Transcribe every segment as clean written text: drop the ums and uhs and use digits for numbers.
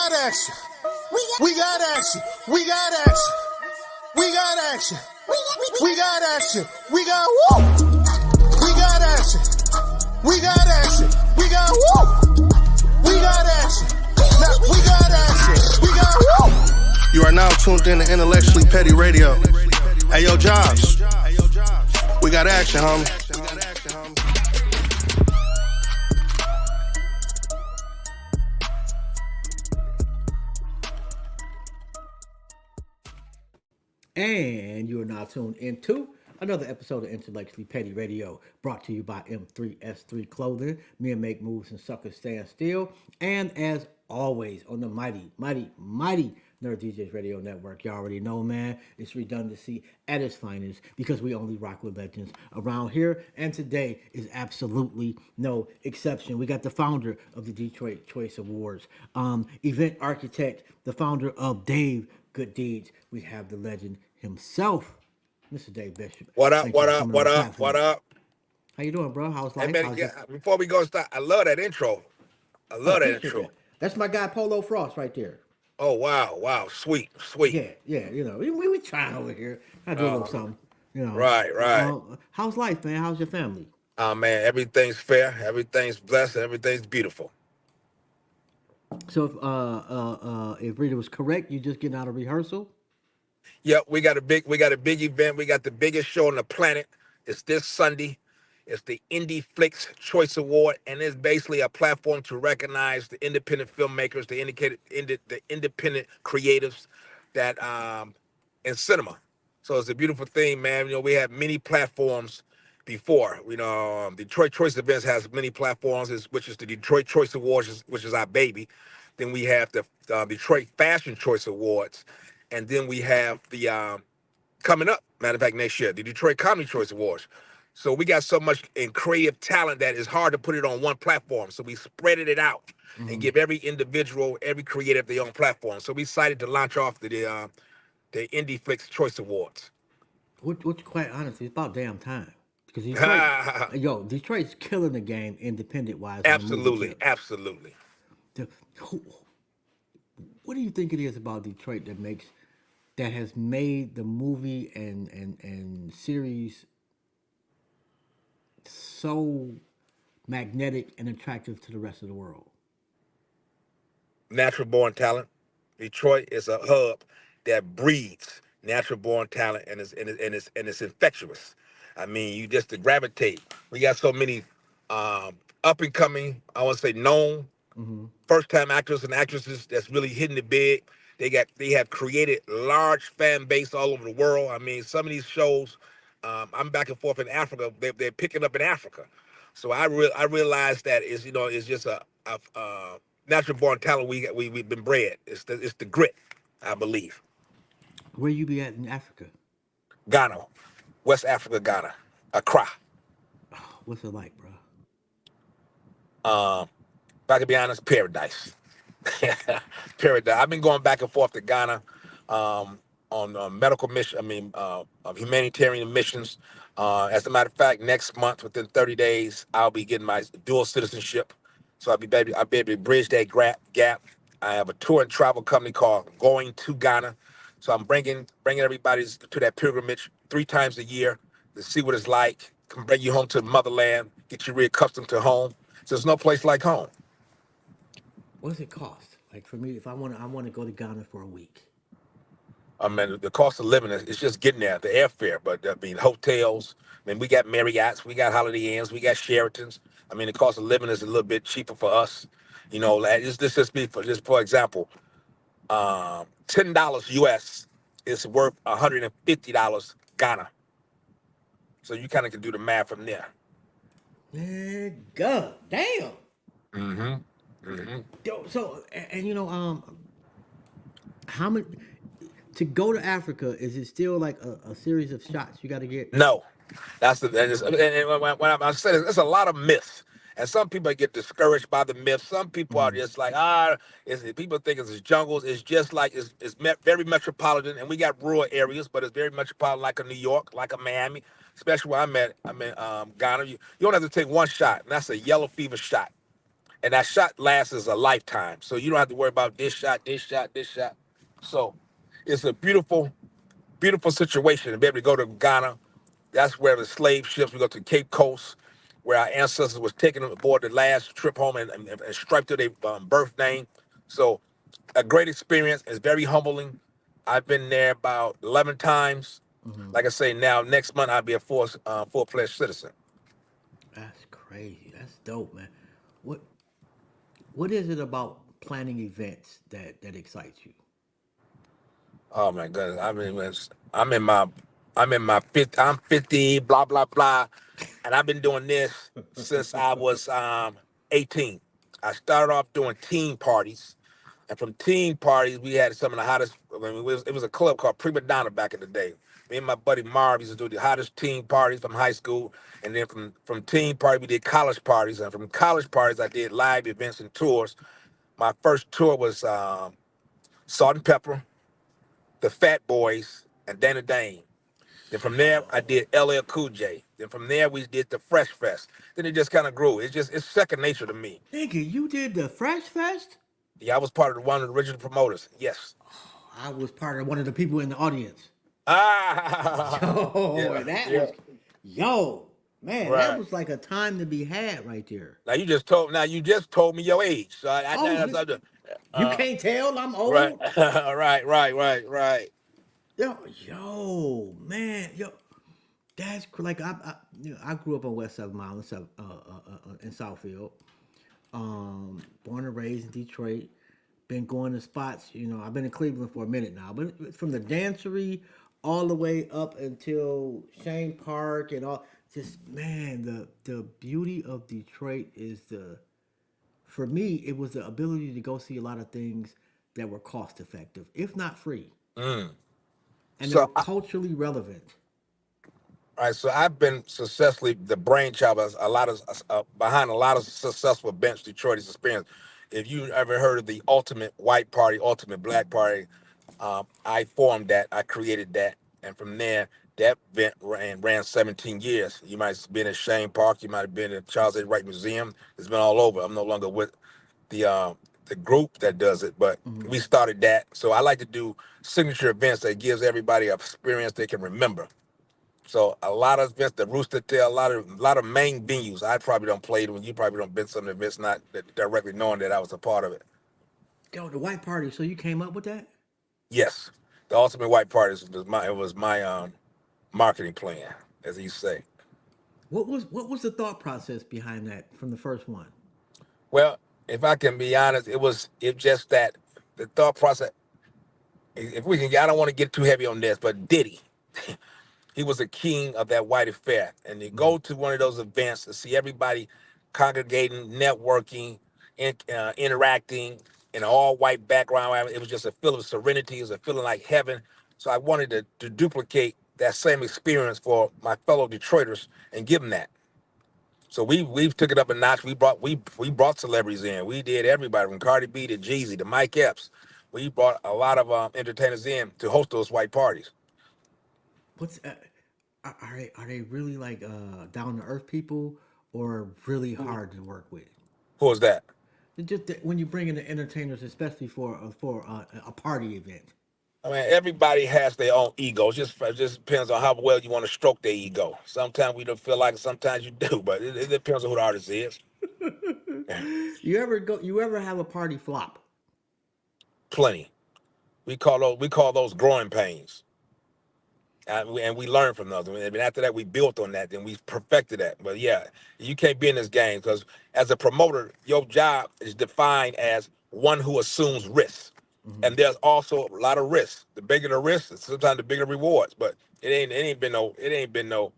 got action. We got action. We got action. We got action. We got action. We got woo. We got action. We got action. We got woo. We got action. Now we got action. We got woo. You are now tuned in to Intellectually Petty Radio. Hey, yo, Jobs. We got action, homie. And you are now tuned into another episode of Intellectually Petty Radio, brought to you by M3S3 Clothing. Men make moves and suckers stand still. And as always, on the mighty Nerd DJs Radio Network, you already know, man, it's redundancy at its finest because we only rock with legends around here. And today is absolutely no exception. We got the founder of the Detroit Choice Awards, event architect, the founder of Dave Good Deeds. We have the legend himself, Mr. Dave Bishop. What up? What up? How you doing, bro? How's life? Hey, man, before we go start, I love that intro. That's my guy Polo Frost right there. Oh wow, sweet. Yeah. You know, we trying over here. I do a little something. You know. Right. How's life, man? How's your family? Man, everything's fair, everything's blessed, and everything's beautiful. So if Rita was correct, you just getting out of rehearsal? Yep, we got a big event. We got the biggest show on the planet. It's this Sunday. It's the Indie Flicks Choice Award, and it's basically a platform to recognize the independent filmmakers, the independent creatives that in cinema. So it's a beautiful thing, man. You know, we have many platforms before. You know, Detroit Choice Events has many platforms, which is the Detroit Choice Awards, which is our baby. Then we have the Detroit Fashion Choice Awards, and then we have the coming up, matter of fact, next year, the Detroit Comedy Choice Awards. So we got so much in creative talent that it's hard to put it on one platform. So we spreaded it out and give every individual, every creative their own platform. So we decided to launch off the Indie Flicks Choice Awards. Which quite honestly, it's about damn time. Because Detroit's killing the game independent wise. Absolutely. What do you think it is about Detroit that has made the movie and series so magnetic and attractive to the rest of the world? Natural born talent. Detroit is a hub that breeds natural born talent, and it's infectious. I mean, you just to gravitate. We got so many up and coming, I want to say known first time actors and actresses that's really hitting it big. They have created large fan base all over the world. I mean, some of these shows, I'm back and forth in Africa. They're picking up in Africa. So I realized that it's just a natural born talent we've been bred. It's the grit, I believe. Where you be at in Africa? Ghana, West Africa, Ghana, Accra. What's it like, bro? If I can be honest, paradise. Paradise. I've been going back and forth to Ghana on medical mission. Humanitarian missions. As a matter of fact, next month, within 30 days, I'll be getting my dual citizenship. So I'll be able to bridge that gap. I have a tour and travel company called Going to Ghana. So I'm bringing everybody to that pilgrimage 3 times a year to see what it's like. Can bring you home to the motherland, get you reaccustomed to home. So there's no place like home. What does it cost? Like for me, if I want to go to Ghana for a week. I mean, the cost of living is just getting there, the airfare. But I mean, hotels. I mean, we got Marriotts, we got Holiday Inns, we got Sheratons. I mean, the cost of living is a little bit cheaper for us. You know, for example, $10 US is worth $150 Ghana. So you kind of can do the math from there. Man, God damn. So how many to go to Africa? Is it still like a series of shots you got to get? No, and when I said it's a lot of myths. And some people get discouraged by the myth. Some people are just like, people think it's jungles. It's just like, it's very metropolitan. And we got rural areas, but it's very metropolitan, like a New York, like a Miami, especially where I'm in Ghana. You don't have to take one shot, and that's a yellow fever shot. and that shot lasts a lifetime. So you don't have to worry about this shot, this shot, this shot. So it's a beautiful, beautiful situation to be able to go to Ghana. That's where the slave ships. We go to Cape Coast, where our ancestors was taken aboard the last trip home and striped to their birth name. So a great experience. It's very humbling. I've been there about 11 times. Hmm. Like I say, now next month I'll be a full-fledged citizen. That's crazy. That's dope, man. What What is it about planning events that excites you? Oh my goodness! I mean, I'm in my fifth. I'm 50. Blah blah blah, and I've been doing this since I was 18. I started off doing teen parties, and from teen parties we had some of the hottest. I mean, it was a club called Prima Donna back in the day. Me and my buddy Marv used to do the hottest teen parties from high school, and then from teen party we did college parties, and from college parties I did live events and tours. My first tour was Salt and Pepper, the Fat Boys, and Dana Dane. Then from there, I Yo, did LL Cool J. Then from there, we did the Fresh Fest. Then it just kind of grew. It's second nature to me. nigga, you did the Fresh Fest? Yeah, I was part of one of the original promoters. Yes. I was part of one of the people in the audience. Ah, Yo, yeah, that yeah. was, yo, man, that Right. was like a time to be had right there. Now you just told me your age. So Oh, you uh, can't tell I'm right, old. right. Man, like I grew up on West 7 Mile in Southfield. Born and raised in Detroit. Been going to spots. I've been in Cleveland for a minute now, but from the dancery all the way up until Shane Park and all. Just man, the beauty of Detroit is for me, it was the ability to go see a lot of things that were cost effective, if not free, Mm. and they were So culturally relevant. All right, so I've been successfully the brainchild of a lot of behind a lot of successful events Detroit has experienced. If you ever heard of the Ultimate White Party, Ultimate Black Party, I formed that, I created that, and from there, that event ran 17 years. You might have been at Shane Park, you might have been at Charles A. Wright Museum. It's been all over. I'm no longer with the group that does it, but Mhm. we started that. So I like to do signature events that gives everybody an experience they can remember. So a lot of events, the Rooster Tail, a lot of main venues. I probably don't play them. You probably don't been some events not directly knowing that I was a part of it. Yo, the white party. So you came up with that? Yes, the Ultimate White Party was my marketing plan, as you say. What was the thought process behind that from the first one? Well, if I can be honest, it just that the thought process. If we can, I don't want to get too heavy on this, but Diddy. He was a king of that white affair. And to Mhm. go to one of those events to see everybody congregating, networking, interacting in an all white background, it was just a feeling of serenity. It was a feeling like heaven. So I wanted to duplicate that same experience for my fellow Detroiters and give them that. So we've took it up a notch. We brought celebrities in. We did everybody from Cardi B to Jeezy to Mike Epps. We brought a lot of entertainers in to host those white parties. What's are they really like down to earth people or really hard to work with? Who was that? Just that when you bring in the entertainers, especially for a party event. I mean, everybody has their own ego. It just depends on how well you want to stroke their ego. Sometimes we don't feel like it, sometimes you do, but it depends on who the artist is. You ever have a party flop? Plenty. We call those growing pains, and we learn from those. And after that, we built on that. Then we perfected that. But yeah, you can't be in this game because as a promoter, your job is defined as one who assumes risks. Hmm. And there's also a lot of risks. The bigger the risks, sometimes the bigger the rewards. But it ain't been no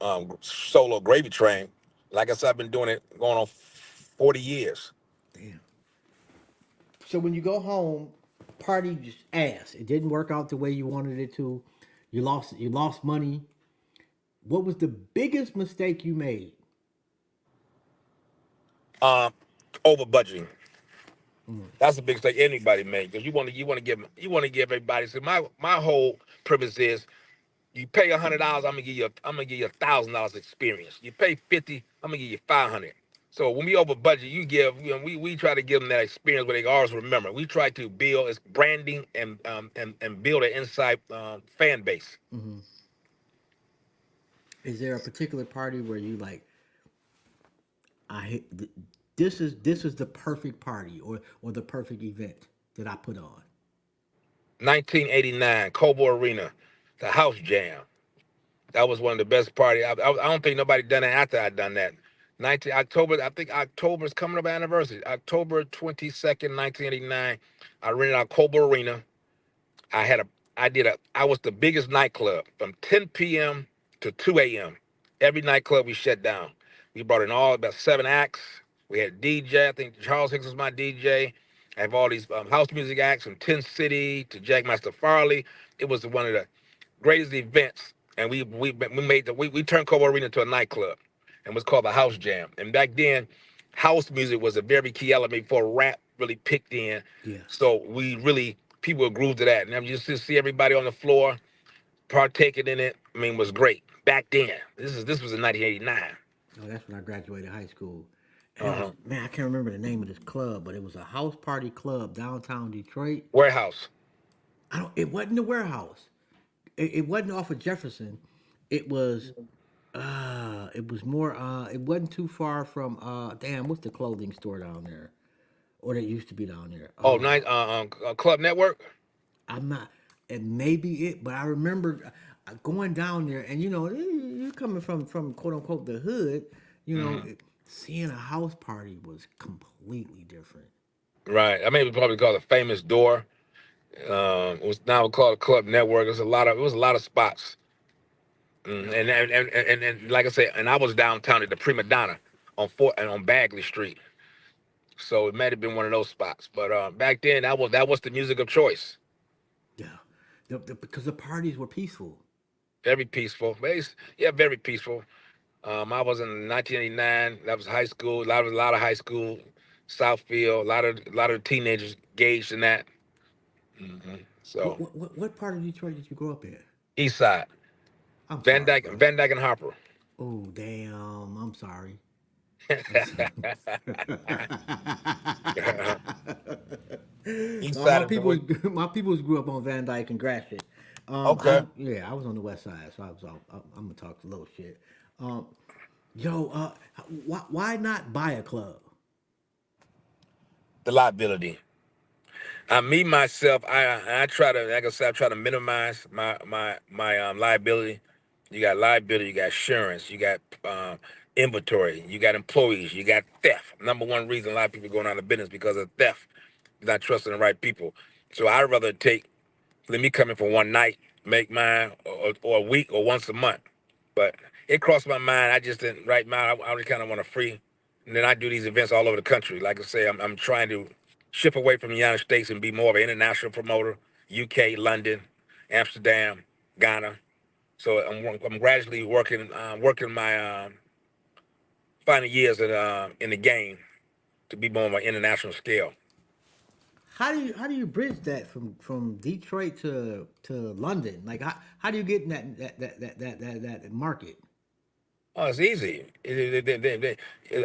um, solo gravy train. Like I said, I've been doing it going on 40 years. Damn. So when you go home, party just ass. It didn't work out the way you wanted it to. You lost money. What was the biggest mistake you made? Um, Over budgeting. Mm. That's the biggest mistake anybody make because you want to give everybody. So my whole premise is you pay $100, I'm gonna give you $1,000 experience. You pay 50, I'm gonna give you 500. So when we over budget, we try to give them that experience where they always remember. We try to build its branding and build an inside fan base. Hmm. Is there a particular party where you like? I hit. This is the perfect party or the perfect event that I put on. 1989, Cobo Arena, the House Jam. That was one of the best parties. I don't think nobody done it after I done that. 19 October, I think October's coming up anniversary. October 22nd, 1989. I rented out Cobo Arena. I had a I was the biggest nightclub from 10 p.m. to 2 a.m. Every nightclub we shut down. We brought in all about 7 acts. We had DJ. I think Charles Hicks was my DJ. I have all these house music acts from Tin City to Jackmaster Farley. It was one of the greatest events, and we turned Cobo Arena into a nightclub, and it was called the House Jam. And back then, house music was a very key element before rap really picked in. Yeah. So we really people were glued to that, and just to see everybody on the floor partaking in it, I mean, was great back then. This was in 1989. Oh, that's when I graduated high school. And it was, Uh-huh. man, I can't remember the name of this club, but it was a house party club downtown Detroit. Warehouse. I don't. It wasn't the warehouse. It wasn't off of Jefferson. It was. It was more. It wasn't too far from. Damn, what's the clothing store down there? Or that used to be down there. Oh, night. Club Network. I'm not. It may be it, but I remember going down there, and you're coming from quote unquote the hood. Seeing a house party was completely different. Right. I mean, it was probably called the Famous Door. It was now called Club Network. It was a lot of spots. And like I said, and I was downtown at the Prima Donna on Fort and on Bagley Street. So it might have been one of those spots. But back then, that was the music of choice. Yeah, because the parties were peaceful. Very peaceful. Yeah, very peaceful. I was in 1989. That was high school. A lot of high school, Southfield. A lot of teenagers engaged in that. What So what what, what part of Detroit did you grow up in? East Side, I'm Van sorry, Dyke, bro. Van Dyke and Harper. Oh damn, I'm sorry. East No, Side of the my peoples grew up on Van Dyke and Gratiot. Okay. I was on the west side, so I'm gonna talk a little shit. Um, yo, why not buy a club? The liability. Me myself, I try to, like I said, I try to minimize my liability. You got liability, you got insurance, you got inventory, you got employees, you got theft. Number one reason a lot of people are going out of business because of theft, not trusting the right people. So I'd rather let me come in for one night, make mine, or a week, or once a month. But it crossed my mind. I just didn't right now. I just kind of want to free, and then I do these events all over the country. Like I say, I'm trying to shift away from the United States and be more of an international promoter. UK, London, Amsterdam, Ghana. So I'm gradually working my final years in the game to be more of an international scale. How do you bridge that from Detroit to London? Like how do you get in that market? Oh, it's easy.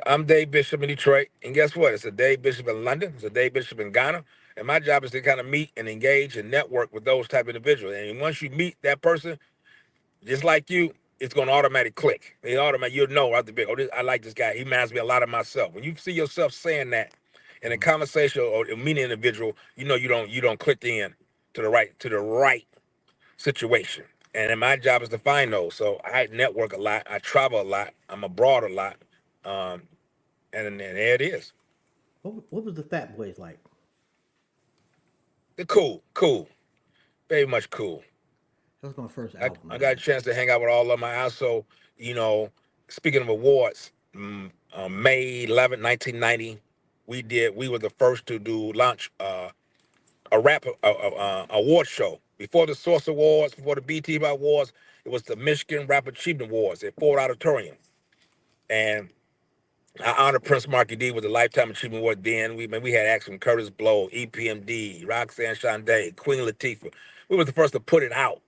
I'm Dave Bishop in Detroit, and guess what? It's a Dave Bishop in London. It's a Dave Bishop in Ghana, and my job is to kind of meet and engage and network with those type of individuals. And once you meet that person, just like you, it's going to automatically click. You'll know right the big. Oh, I like this guy. He reminds me a lot of myself. When you see yourself saying that in a conversation or meeting an individual, you don't click in to the right situation. And then my job is to find those. So I network a lot. I travel a lot. I'm abroad a lot. Um, and there it is. What was the Fat Boys like? They're cool, cool, very much cool. That was my first I, album, I got a man. chance to hang out with all of them. I also, you know, speaking of awards, May 11th, 1990, we were the first to do launch a rap award show. Before the Source Awards, before the BT Awards, it was the Michigan Rap Achievement Awards at Ford Auditorium. And I honored Prince Marky D with the Lifetime Achievement Award then. We had acts from Curtis Blow, EPMD, Roxanne Shonday, Queen Latifah. We were the first to put it out.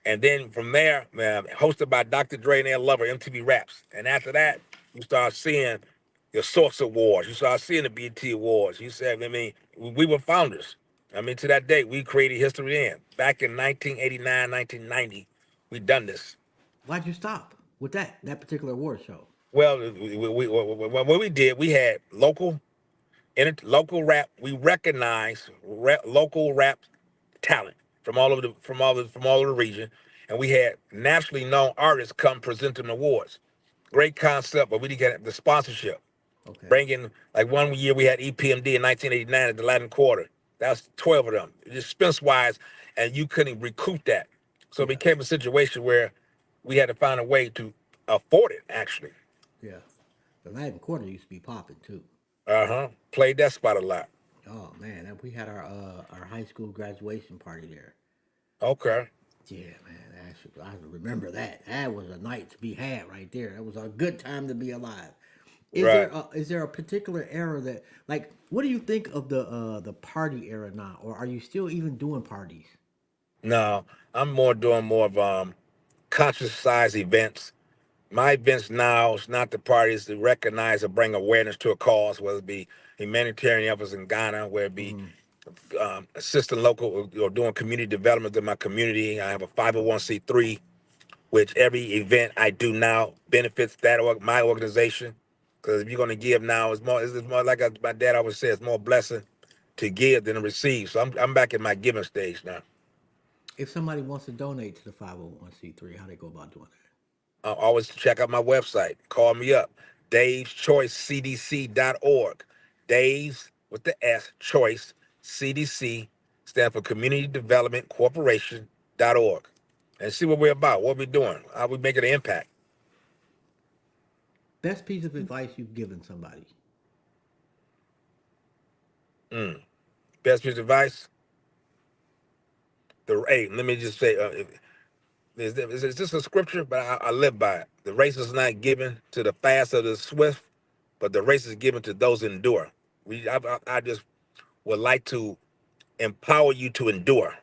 And then from there, hosted by Dr. Dre and L Lover, MTV Raps. And after that, you start seeing your Source Awards. You start seeing the BT Awards. You said, I mean, we were founders. I mean, to that date, we created history then. Back in 1989, 1990, we done this. Why'd you stop with that particular award show? Well, what we did, we had local rap. We recognized local rap talent from all over the region, and we had nationally known artists come present them awards. Great concept, but we didn't get the sponsorship. Okay. Bringing, like, one year we had EPMD in 1989 at the Latin Quarter. That's 12 of them, expense wise, and you couldn't recoup that. So it Yeah. became a situation where we had to find a way to afford it. Actually, Yeah. The Latin Quarter used to be popping too. played that spot a lot. Oh man, and we had our high school graduation party there. Okay, Yeah, man, I remember that. That was a night to be had right there. That was a good time to be alive. right. Is there a particular era that, like, what do you think of the party era now, or are you still even doing parties? No, I'm doing more of conscious size events. My events now is not the parties to recognize or bring awareness to a cause, whether it be humanitarian efforts in Ghana, where it be Hmm. assisting local or doing community development in my community. I have a 501c3, which every event I do now benefits my organization. Because if you're going to give now, it's more like my dad always says, it's more blessing to give than to receive. So I'm back in my giving stage now. If somebody wants to donate to the 501c3, how they go about doing that? Always check out my website. Call me up. Dave'sChoiceCDC.org. Dave's with the S, Choice, CDC, stand for Community Development Corporation.org. And see what we're about, what we're doing, how we making an impact. Best piece of advice you've given somebody. Best piece of advice? Hey, let me just say, is this a scripture? But I live by it. The race is not given to the fast or the swift, but the race is given to those who endure. I just would like to empower you to endure.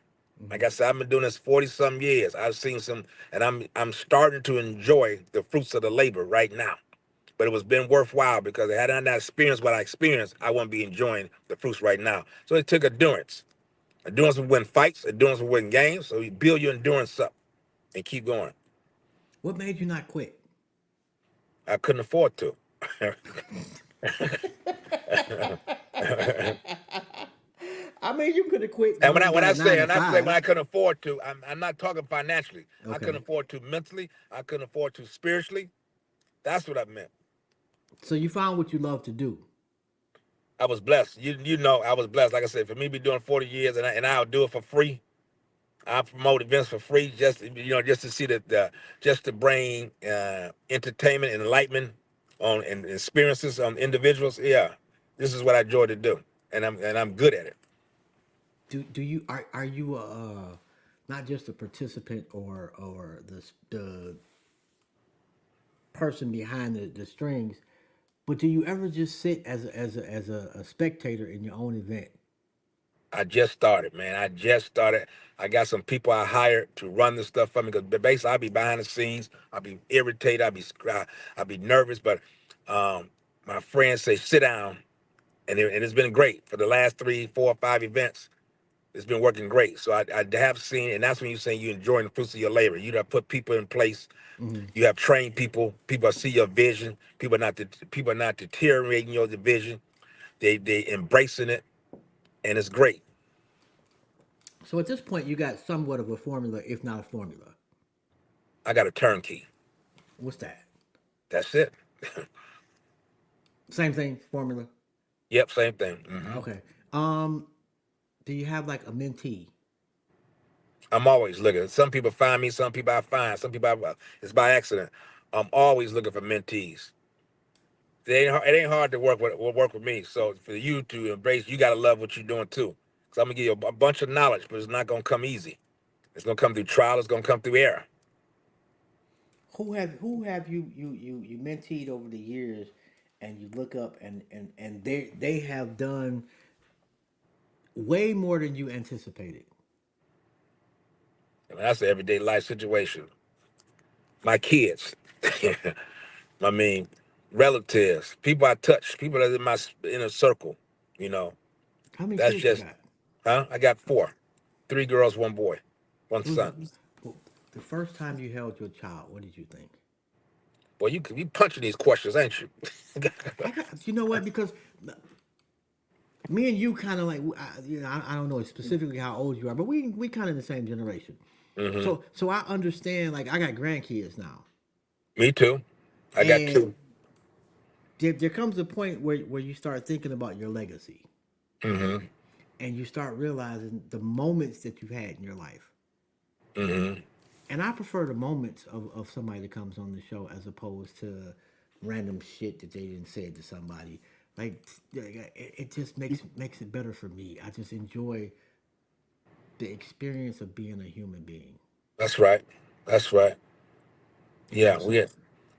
Like I said, I've been doing this 40 some years. I've seen some, and I'm starting to enjoy the fruits of the labor right now. But it was been worthwhile, because had I not experienced what I experienced, I wouldn't be enjoying the fruits right now. So it took endurance. Endurance will win fights. Endurance will win games. So you build your endurance up and keep going. What made you not quit? I couldn't afford to. I mean, you could have quit And when you when got I a say nine to when five. I couldn't afford to, I'm not talking financially. I couldn't Okay. afford to mentally. I couldn't afford to spiritually. That's what I meant. So you found what you love to do. I was blessed. You know, I was blessed. Like I said, for me to be doing 40 years, and I'll do it for free. I promote events for free, just to see just to bring entertainment and enlightenment on and experiences on individuals. Yeah, this is what I enjoy to do, and I'm good at it. Do you are you not just a participant or the person behind the strings, but do you ever just sit as a spectator in your own event? I just started, man. I just started. I got some people I hired to run this stuff for me, because basically I'll be behind the scenes. I'll be irritated. I'll be nervous, but my friends say sit down, and it's been great for the last 3, 4, 5 events. It's been working great. So I have seen, and that's when you're saying you're enjoying the fruits of your labor. You have put people in place. Hmm. You have trained people. People see your vision. People are not deteriorating your vision. They embracing it, and it's great. So at this point, you got somewhat of a formula, if not a formula. I got a turnkey. What's that? That's it. Same thing, formula. Yep, same thing. Okay. Um, do you have like a mentee? I'm always looking. Some people find me. Some people I find. It's by accident. I'm always looking for mentees. It ain't hard to work with me. So for you to embrace, you gotta love what you're doing too. Cause I'm gonna give you a bunch of knowledge, but it's not gonna come easy. It's gonna come through trial. It's gonna come through error. Who have you menteed over the years, and you look up and they have done way more than you anticipated. I mean, that's an everyday life situation. My kids. I mean, relatives, people I touch, people that in my inner circle. You know, How many that's kids you just, got? huh? I got four, 3 girls, 1 boy, one What was son. well, the first time you held your child? What did you think? Boy, you could be punching these questions, ain't you? I got, you know what? Because me and you kind of like, I don't know specifically how old you are, but we kind of in the same generation. Hmm. So I understand. Like I got grandkids now, Me too. I got and two. there comes a point where you start thinking about your legacy, Hmm. and you start realizing the moments that you've had in your life. Hmm. And I prefer the moments of somebody that comes on the show as opposed to random shit that they didn't say to somebody. Like it just makes it better for me. I just enjoy the experience of being a human being. That's right. That's right. You know, Yeah, so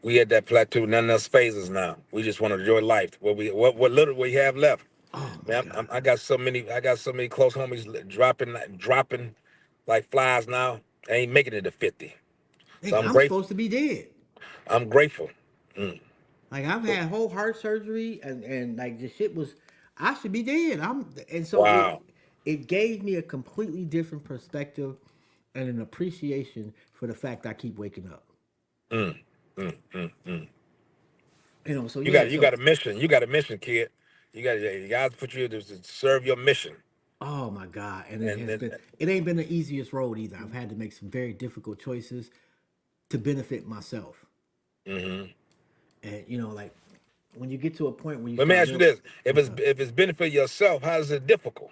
we had that plateau. None of us phases now. We just want to enjoy life. What little we have left. oh my Man, god, I got so many close homies dropping like flies now. I ain't making it to 50. So nigga, I'm supposed to be dead. I'm grateful. Mm. Like I've had whole heart surgery and like the shit was, I should be dead. And so Wow. it gave me a completely different perspective and an appreciation for the fact I keep waking up. Mm, mm. You know, so You yeah, got so a mission. You got a mission, kid. You got to put you to serve your mission. oh my God. And And then, it ain't been the easiest road either. I've had to make some very difficult choices to benefit myself. hmm And you know, like when you get to a point where you let me start ask you real this: what's up? if it's benefit yourself, how is it difficult?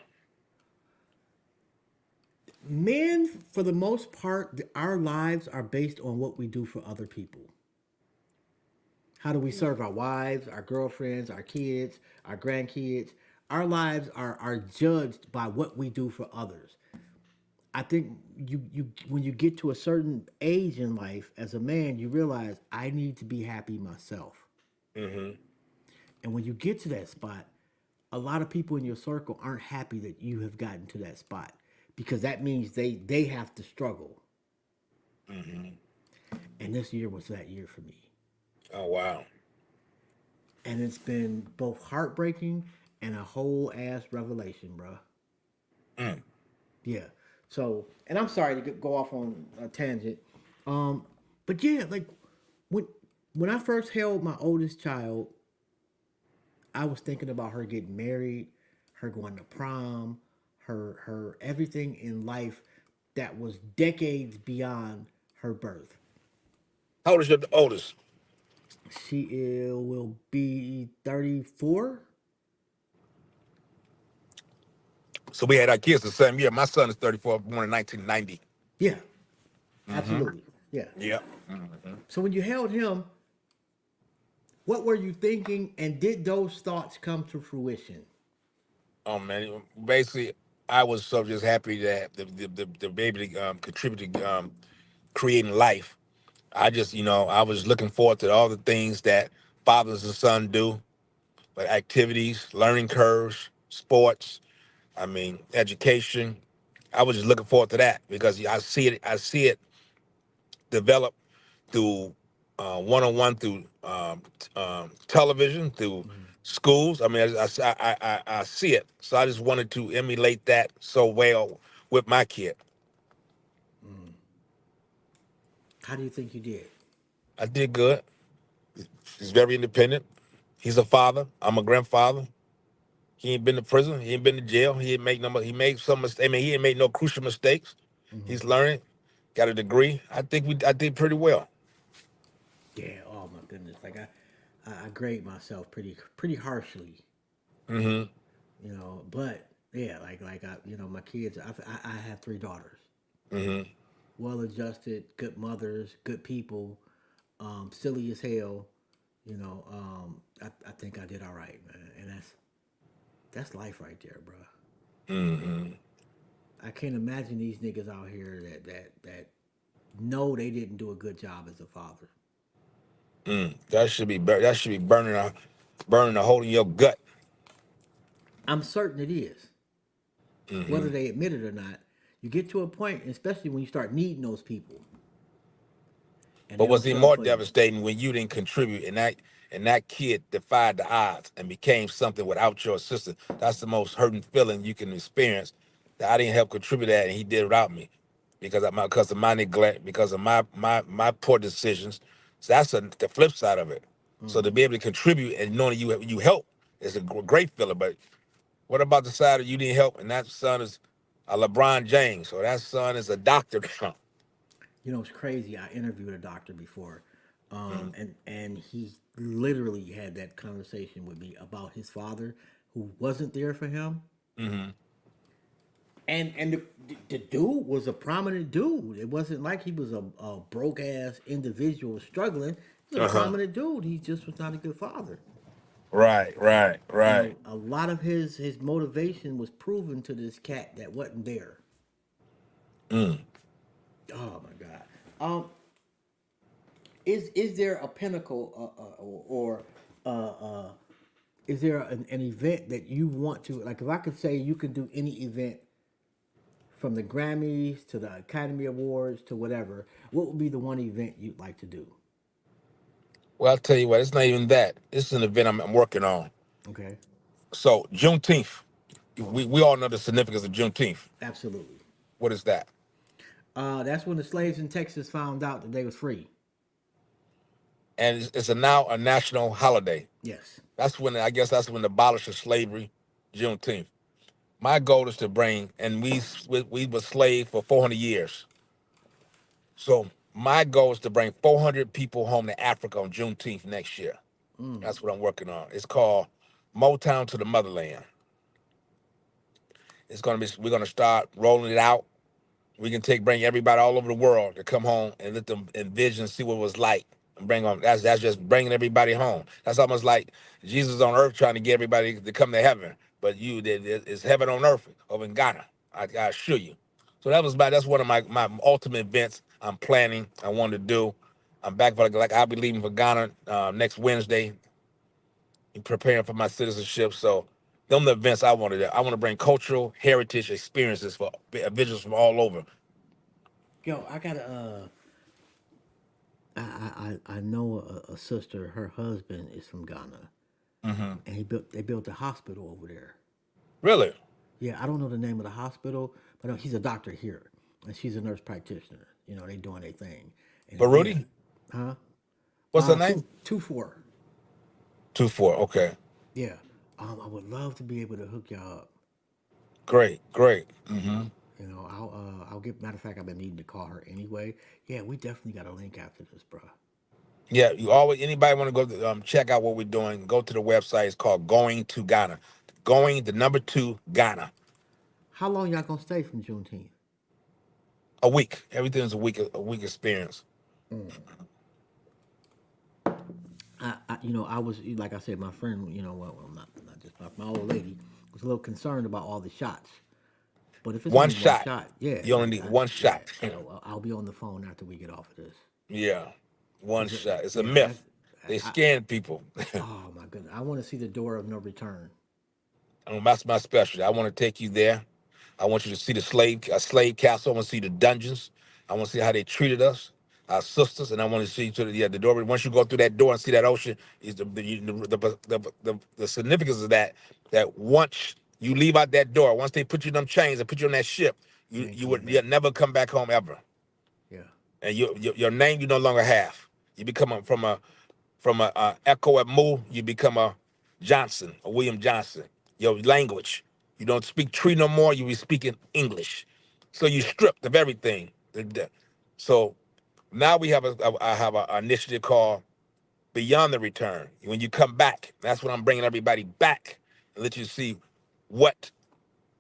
Men, for the most part, our lives are based on what we do for other people. How do we serve our wives, our girlfriends, our kids, our grandkids? Our lives are judged by what we do for others. I think you when you get to a certain age in life as a man, you realize I need to be happy myself. Hmm. And when you get to that spot, a lot of people in your circle aren't happy that you have gotten to that spot because that means they have to struggle. Hmm. And this year was that year for me. Oh wow. And it's been both heartbreaking and a whole ass revelation, bro. Mm. Yeah. So, and I'm sorry to go off on a tangent. Um, but yeah, like when when I first held my oldest child, I was thinking about her getting married, her going to prom, her everything in life that was decades beyond her birth. How old is your oldest? Will be 34. So we had our kids the same year. My son is 34, born in 1990. Yeah, Hmm. absolutely. Yeah. Yeah. So when you held him, what were you thinking, and did those thoughts come to fruition? Oh man, basically, I was so just happy that the baby contributed creating life. I just, I was looking forward to all the things that fathers and son do, like activities, learning curves, sports. I mean, education. I was just looking forward to that because I see it. I see it develop through one-on-one, through television, through schools. I mean, I see it. So I just wanted to emulate that so well with my kid. How do you think you did? I did good. He's very independent. He's a father. I'm a grandfather. He ain't been to prison. He ain't been to jail. He ain't make no. He made some mistakes. I mean, he ain't made no crucial mistakes. Hmm. He's learning. Got a degree. I did pretty well. Yeah. Oh my goodness. Like I grade myself pretty harshly, Hmm. you know. But yeah, my kids. I have three daughters. Hmm. Well adjusted, good mothers, good people. Silly as hell. You know. I think I did all right, man. And that's life right there, bro. Hmm. I can't imagine these niggas out here that know they didn't do a good job as a father. That should be burning a hole in your gut. I'm certain it is. Whether Hmm. they admit it or not, you get to a point, especially when you start needing those people and But they don't what's even show up more for you. devastating when you didn't contribute, and that and that kid defied the odds and became something without your assistance. That's the most hurting feeling you can experience. That I didn't help contribute that, and he did without me because of my neglect, because of my poor decisions. So that's the flip side of it. So to Mm-hmm. be able to contribute and knowing you help is a great feeling. But what about the side of you didn't help, and that son is a LeBron James, or that son is a doctor now? You know, it's crazy. I interviewed a doctor before, Mhm. and he literally had that conversation with me about his father, who wasn't there for him. Mhm. And the dude was a prominent dude. It wasn't like he was a broke ass individual struggling. He was a Uh-huh. prominent dude. He just was not a good father. Right, right, And right. a lot of his motivation was proven to this cat that wasn't there. Mm. Oh my god. Is there a pinnacle or is there an event that you want to, like, if I could say you could do any event from the Grammys to the Academy Awards to whatever, what would be the one event you'd like to do? Well, I'll tell you what, it's not even that. It's an event I'm working on. Okay. So Juneteenth, we all know the significance of Juneteenth. Absolutely. What is that? That's when the slaves in Texas found out that they was free. And it's now a national holiday. Yes. That's when I guess that's when the abolish of slavery, Juneteenth. My goal is to bring, and we were slave for 400 years. So my goal is to bring 400 people home to Africa on Juneteenth next year. Mm. That's what I'm working on. It's called Motown to the Motherland. We're gonna start rolling it out. We can bring everybody all over the world to come home and let them envision, see what it was like, and bring them. That's just bringing everybody home. That's almost like Jesus on earth trying to get everybody to come to heaven, but it's heaven on earth over in Ghana. I assure you. So that's one of my ultimate events I'm planning. I want to do. I'm back for like I'll be leaving for Ghana next Wednesday, preparing for my citizenship. So them the events I want to do. I want to bring cultural heritage experiences for individuals from all over. Yo, I got a. I know a sister. Her husband is from Ghana, Hmm. and they built a hospital over there. Really? Yeah, I don't know the name of the hospital, but he's a doctor here, and she's a nurse practitioner. You know, they doing their thing, and yeah, Baruti? huh? What's her Two name? two four. 2-4. Okay. Yeah, I would love to be able to hook y'all up. Great. Great. Hmm. You know, I'll get. Matter of fact, I've been needing to call her anyway. Yeah, we definitely got a link after this, bro. Yeah. You always anybody want to go check out what we're doing? Go to the website. It's called Going to Ghana. Going the number two Ghana. How long y'all gonna stay from Juneteenth? A week. Everything's a week experience. Mm. I was like I said, my friend, well, not just my old lady was a little concerned about all the shots. But if it's One only one shot. shot, yeah, You only need one yeah. shot. So I'll be on the phone after we get off of this. Yeah. One Cause shot. It's a yeah, myth. They scan people. oh my goodness, I want to see the door of no return. That's my specialty. I want to take you there. I want you to see the slave castle. I want to see the dungeons. I want to see how they treated us, our sisters, and I want to see to the door. Once you go through that door and see that ocean, is the significance of that. That once you leave out that door, once they put you in them chains and put you on that ship, You you ain't you coming would back. you'll never come back home ever. Yeah, And your name you no longer have. You become from a Echo at Moo, you become a Johnson, a William Johnson. Your language, you don't speak Tree no more. You be speaking English. So you stripped of everything. So now I have an initiative called Beyond the Return. When you come back, that's when I'm bringing everybody back and let you see what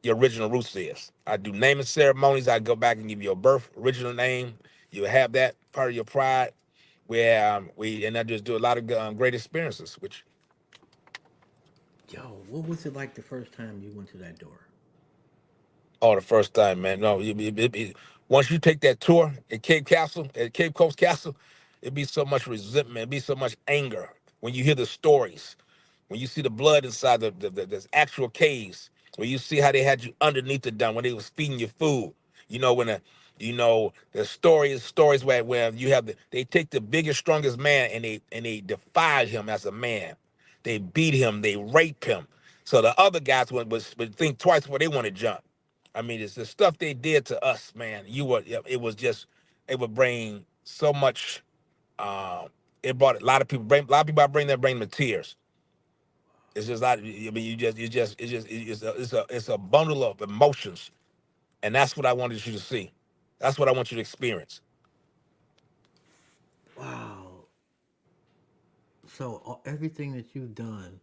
your original roots is. I do naming ceremonies. I go back and give you a birth original name. You have that part of your pride where I just do a lot of great experiences. Which yo, what was it like the first time you went to that door? the first time, man. No, once you take that tour at Cape Coast Castle, it'd be so much resentment, it'd be so much anger when you hear the stories, when you see the blood inside the actual caves, when you see how they had you underneath the dome when they was feeding you food. You know when You know, the stories where you have they take the biggest, strongest man and they defy him as a man. They beat him, they rape him. So the other guys would think twice before they want to jump. I mean, it's the stuff they did to us, man. It was just it would bring so much. It brought a lot of people. A lot of people I bring that bring them to tears. It's just not. I mean, it's a bundle of emotions, and that's what I wanted you to see. That's what I want you to experience. Wow. So everything that you've done,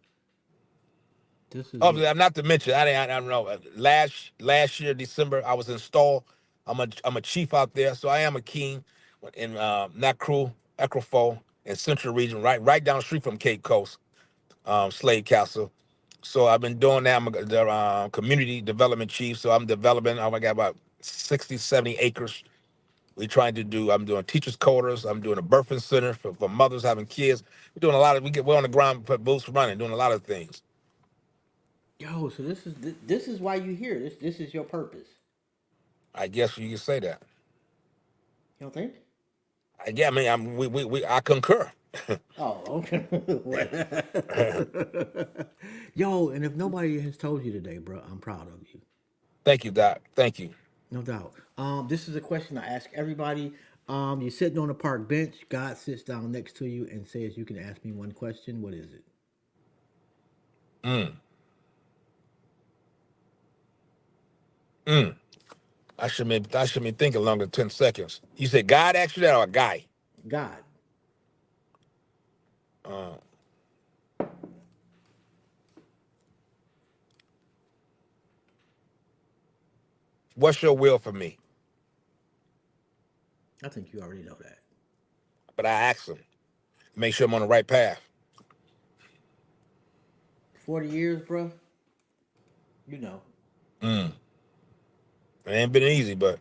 this is Oh, it. not to mention, I don't know. Last year December, I was installed. I'm a chief out there, so I am a king in Nakru, Ekrofo, in Central Region, right down the street from Cape Coast, Slave Castle. So I've been doing that. I'm the community development chief, so I'm developing. I got about 60, 70 acres. I'm doing teachers' quarters. I'm doing a birthing center for mothers having kids. We're doing a lot of, we're on the ground, put boots running, doing a lot of things. Yo, so this is why you here. This is your purpose. I guess you can say that. You don't think? Yeah, I mean, I concur. Oh, okay. Yo, and if nobody has told you today, bro, I'm proud of you. Thank you, Doc. Thank you. No doubt. This is a question I ask everybody. You're sitting on a park bench. God sits down next to you and says, "You can ask me one question." What is it? Mm, mm. I should be thinking longer than 10 seconds. You said God asked you that or a guy? God. Uh, what's your will for me? I think you already know that. But I asked him. Make sure I'm on the right path. 40 years, bro. You know. Mm. It ain't been easy, but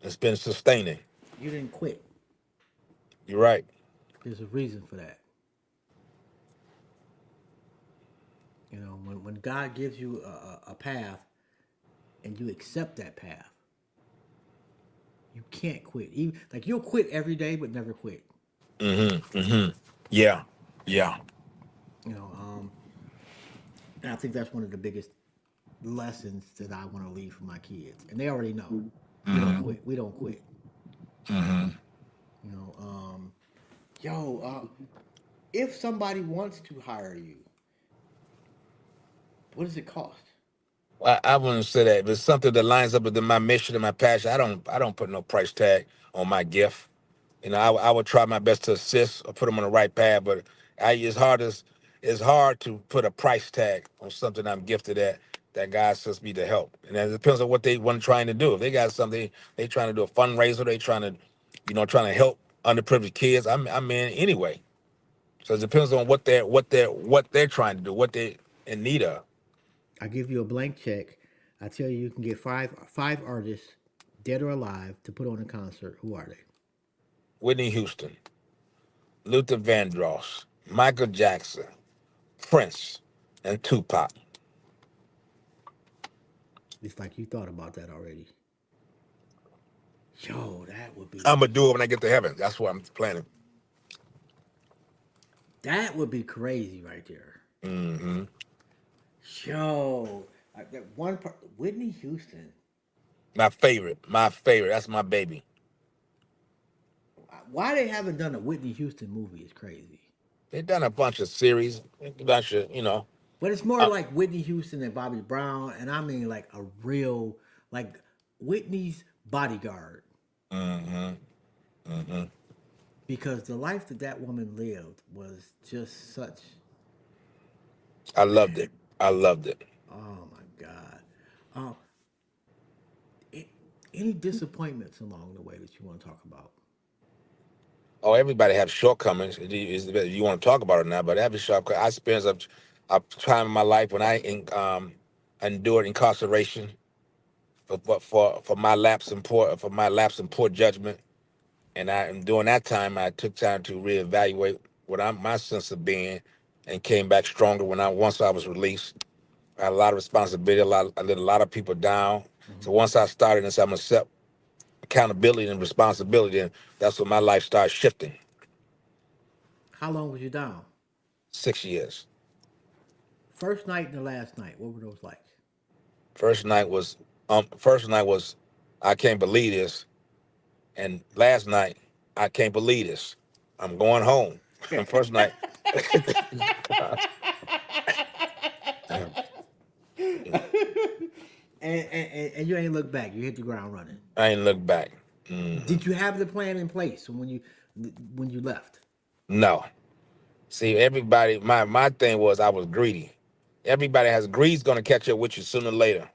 it's been sustaining. You didn't quit. You're right. There's a reason for that. You know, when God gives you a path and you accept that path, you can't quit. Even like you'll quit every day, but never quit. Mm-hmm. Mm-hmm. Yeah. Yeah. You know, and I think that's one of the biggest lessons that I want to leave for my kids, and they already know. We don't Mm-hmm. quit. We don't quit. Mm-hmm. You know, yo, if somebody wants to hire you, what does it cost? Well, I wouldn't say that. If it's something that lines up with my mission and my passion, I don't put no price tag on my gift. You know, I would try my best to assist or put them on the right path, but it's hard to put a price tag on something I'm gifted at that God sends me to help. And it depends on what they want trying to do. If they got something they trying to do a fundraiser, they trying to, trying to help underprivileged kids. I'm in anyway. So it depends on what they're trying to do, what they in need of. I give you a blank check. I tell you, you can get five artists, dead or alive, to put on a concert. Who are they? Whitney Houston, Luther Vandross, Michael Jackson, Prince, and Tupac. It's like you thought about that already. Yo, I'm gonna do it when I get to heaven. That's what I'm planning. that would be crazy right there. Hmm. Yo, that one part, Whitney Houston. My favorite. That's my baby. Why they haven't done a Whitney Houston movie is crazy. They've done a bunch of series, a bunch of. But it's more Uh, like Whitney Houston and Bobby Brown, and I mean like a real, like Whitney's bodyguard, hmm hmm because the life that that woman lived was just such. I loved Man, it. I loved it. oh my God. Um, a- any disappointments along the way that you want to talk about? Oh, everybody have shortcomings. You want to talk about it now, but every shortcoming. I experienced a time in my life when endured incarceration for my lapse in poor judgment. And during that time, I took time to reevaluate my sense of being, and came back stronger once I was released. I had a lot of responsibility. I let a lot of people down. So Hmm. once I started this, I'm gonna accept accountability and responsibility, and that's when my life started shifting. How long was you down? 6 years. First night and the last night. What were those like? First night was I can't believe this, and last night I can't believe this. I'm going home. First night, And you ain't look back. You hit the ground running. I ain't look back. Did you have the plan in place when you left? No. See, everybody, my thing was I was greedy. Everybody has greed's gonna catch up with you sooner or later,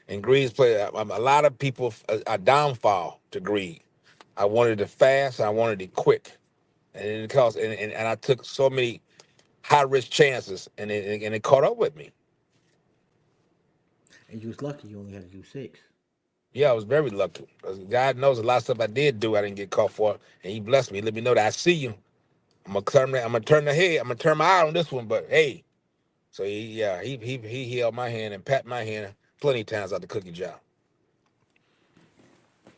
and greed's play. A lot of people a downfall to greed. I wanted it fast. I wanted it quick, and it caused, and I took so many high risk chances, and it caught up with me. And you was lucky you only had to do 6. Yeah, I was very lucky. 'Cause God knows a lot of stuff I did do, I didn't get caught for, and He blessed me. Let me know that I see you. I'm gonna turn the head. I'm gonna turn my eye on this one. But hey, so he held my hand and pat my hand plenty of times out the cookie jar.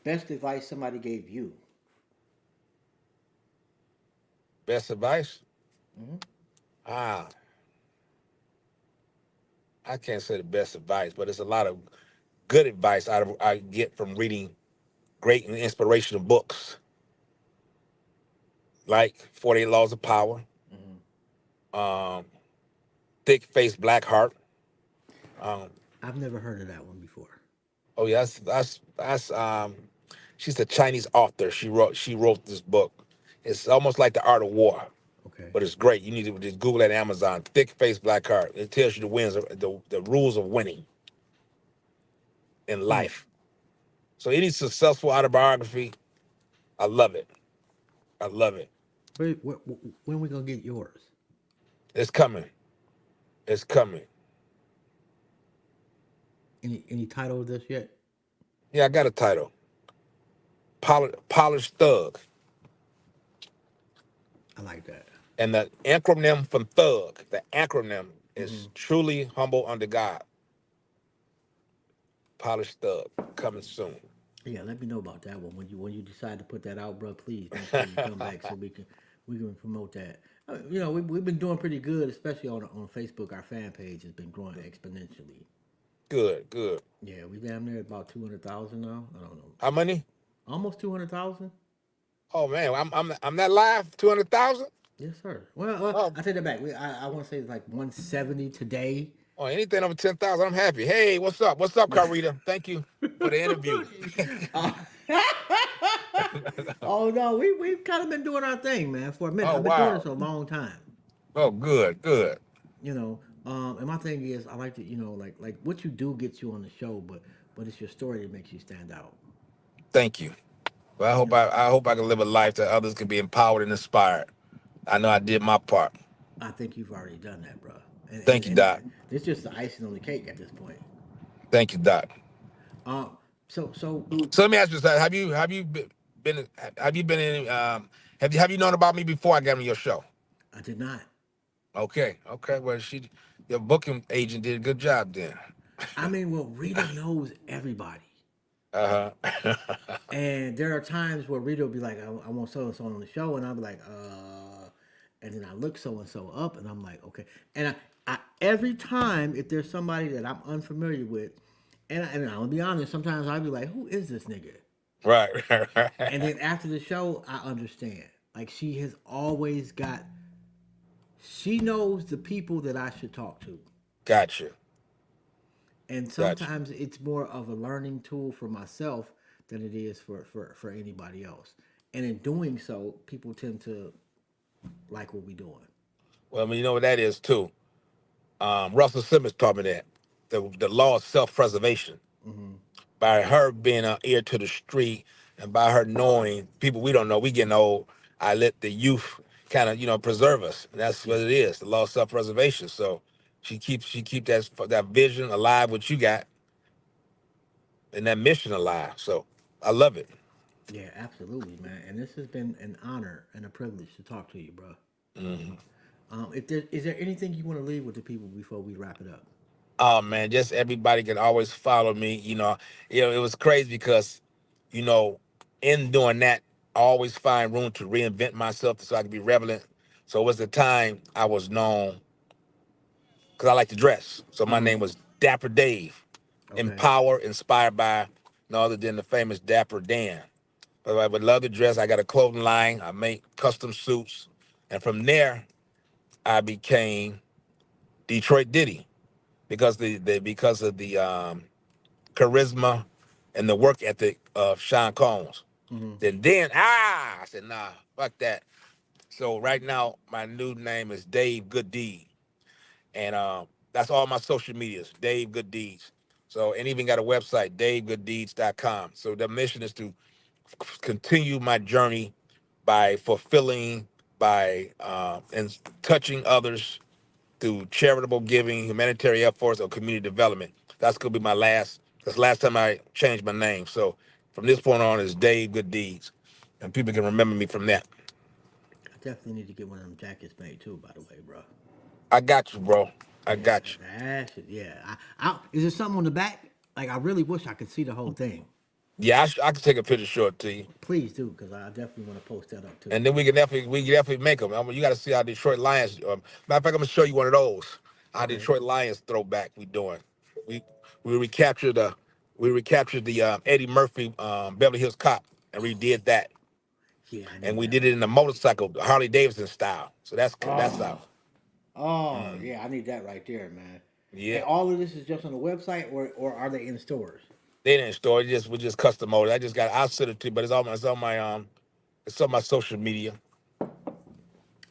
Best advice somebody gave you. Best advice? Hmm. Ah, I can't say the best advice, but it's a lot of good advice I get from reading great and inspirational books like 48 Laws of Power, Hmm. um, Thick Face Black Heart. Um, I've never heard of that one before. oh yeah, that's she's a Chinese author. She wrote this book. It's almost like The Art of War, Okay. but it's great. You need to just Google that Amazon. Thick Face Black Heart. It tells you the rules of winning in Hmm. life. So any successful autobiography, I love it. I love it. When we gonna get yours? It's coming. It's coming. Any title of this yet? Yeah, I got a title. Polished Thug. I like that. And the acronym for thug, the acronym Hmm. is truly humble under God. Polished Thug coming soon. Yeah, let me know about that one when you decide to put that out, bro. Please make sure you come back so we can promote that. We've been doing pretty good, especially on Facebook. Our fan page has been growing exponentially. Good, good. Yeah, we damn near about 200,000 now. I don't know, How many? almost 200,000. Oh man, I'm not live. 200,000. Yes, sir. Well, Oh, I take that back. I want to say it's like 170 today. oh, anything over 10,000, I'm happy. Hey, what's up? What's up, Carita? Thank you for the interview. Uh, oh no, we've kind of been doing our thing, man, for a minute. Oh I've been doing wow. this a long time. Oh, good, good. you know. And my thing is, I like to, like what you do gets you on the show, but it's your story that makes you stand out. Thank you. Well, You know, I hope I can live a life that others can be empowered and inspired. I know I did my part. I think you've already done that, bro. And and Thank you, and Doc. it's just the icing on the cake at this point. Thank you, Doc. Um, so So let me ask you something. Have you been in have you known about me before I got on your show? I did not. Okay, okay. Well, your booking agent did a good job then. I mean, well, Rita knows everybody, Uh-huh. and there are times where Rita will be like, I want so and so on the show," and I'll be like, and then I look so and so up, and I'm like, okay, and every time if there's somebody that I'm unfamiliar with, and I'll be honest, sometimes I'll be like, "Who is this nigga?" Right, right, And right. then after the show, I understand. Like she has always got, she knows the people that I should talk to. Gotcha. And Gotcha. sometimes it's more of a learning tool for myself than it is for anybody else. And in doing so, people tend to like what we're doing. Well, I mean, you know what that is too. Russell Simmons taught me that. The law of self-preservation. Hmm. By her being an ear to the street and by her knowing people we don't know, we getting old. I let the youth kind of preserve us. And that's what Yeah, it is, the law of self-preservation. So she keep that vision alive, what you got, and that mission alive. So I love it. yeah, absolutely, man. And this has been an honor and a privilege to talk to you, bro. Mhm. If there is there anything you want to leave with the people before we wrap it up? Oh man, just everybody can always follow me. It was crazy because, you know, in doing that, I always find room to reinvent myself so I can be relevant. So it was the time I was known because I like to dress. So my name was Dapper Dave, Okay. empower, inspired by no other than the famous Dapper Dan. But I would love to dress. I got a clothing line. I make custom suits, and from there, I became Detroit Diddy because because of the charisma and the work ethic of Sean Combs. Mm-hmm. Then I said, nah, fuck that. So right now, my new name is Dave Good Deed, and that's all my social medias, Dave Good Deeds. So and even got a website, DaveGoodDeeds.com. So the mission is to continue my journey by fulfilling, by and touching others through charitable giving, humanitarian efforts, or community development. That's gonna be my last. That's the last time I changed my name. So from this point on, is Dave Good Deeds, and people can remember me from that. I definitely need to get one of them jackets made too, by the way, bro. I got you, bro. I Yeah, got you. that shit. Yeah. Is there something on the back? Like, I really wish I could see the whole thing. Yeah, I can take a picture short to you, Please do, because I definitely want to post that up too. and then we can definitely make them. I mean, you got to see how Detroit Lions. Matter of fact, I'm gonna show you one of those. How Okay. Detroit Lions throwback we doing. We we recaptured the Eddie Murphy Beverly Hills Cop and redid that, Yeah, I and need we that did it right in the there. motorcycle Harley Davidson style. So that's Oh, out. oh, yeah, I need that right there, man. Yeah, And all of this is just on the website, or are they in stores? they didn't store it. Just we just custom mode. I'll send it to you, but it's on my social media.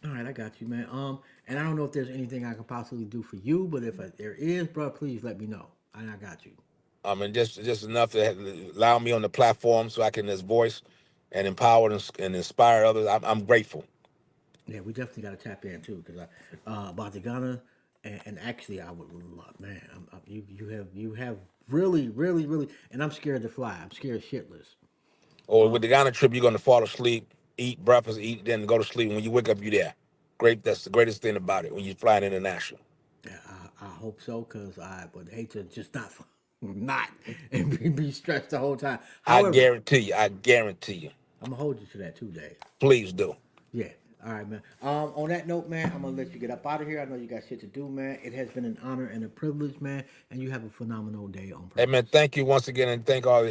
All right, I got you, man. And I don't know if there's anything I can possibly do for you, but if there is, bro, please let me know. And I got you. And just enough to allow me on the platform so I can just voice and empower and inspire others. I'm grateful. Yeah, we definitely got to tap in too, because about the Ghana, and actually, I would love, man. You have really, and I'm scared to fly. I'm scared shitless. Or with the Ghana trip, you're gonna fall asleep, eat breakfast, eat, then go to sleep. And when you wake up, you're there. Great. That's the greatest thing about it when you're flying international. Yeah, I hope so, because I would hate to just not and be stressed the whole time. I However, guarantee you. I guarantee you. I'm gonna hold you to that too, Dave. Please do. Yeah. All right, man. On that note, man, I'm gonna let you get up out of here. I know you got shit to do, man. It has been an honor and a privilege, man. And you have a phenomenal day on Hey man, purpose. thank you once again, and thank all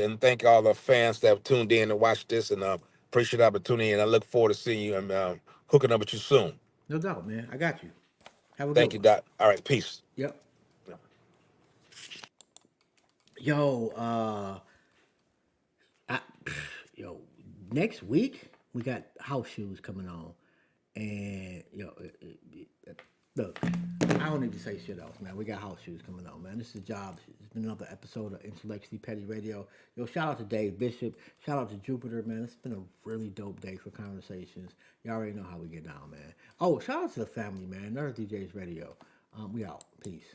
the fans that have tuned in to watch this, and appreciate the opportunity. And I look forward to seeing you and hooking up with you soon. No doubt, man. I got you. Have a good Thank you, one. Doc. All right, peace. Yep. Yo, I, yo, next week we got house shoes coming on, and look, I don't need to say shit else, man. We got house shoes coming on, man. This is Jobs. It's been another episode of Intellectually Petty Radio. Yo, shout out to Dave Bishop. Shout out to Jupiter, man. It's been a really dope day for conversations. Y'all already know how we get down, man. Oh, shout out to the family, man. Nerd DJs Radio. We out. Peace.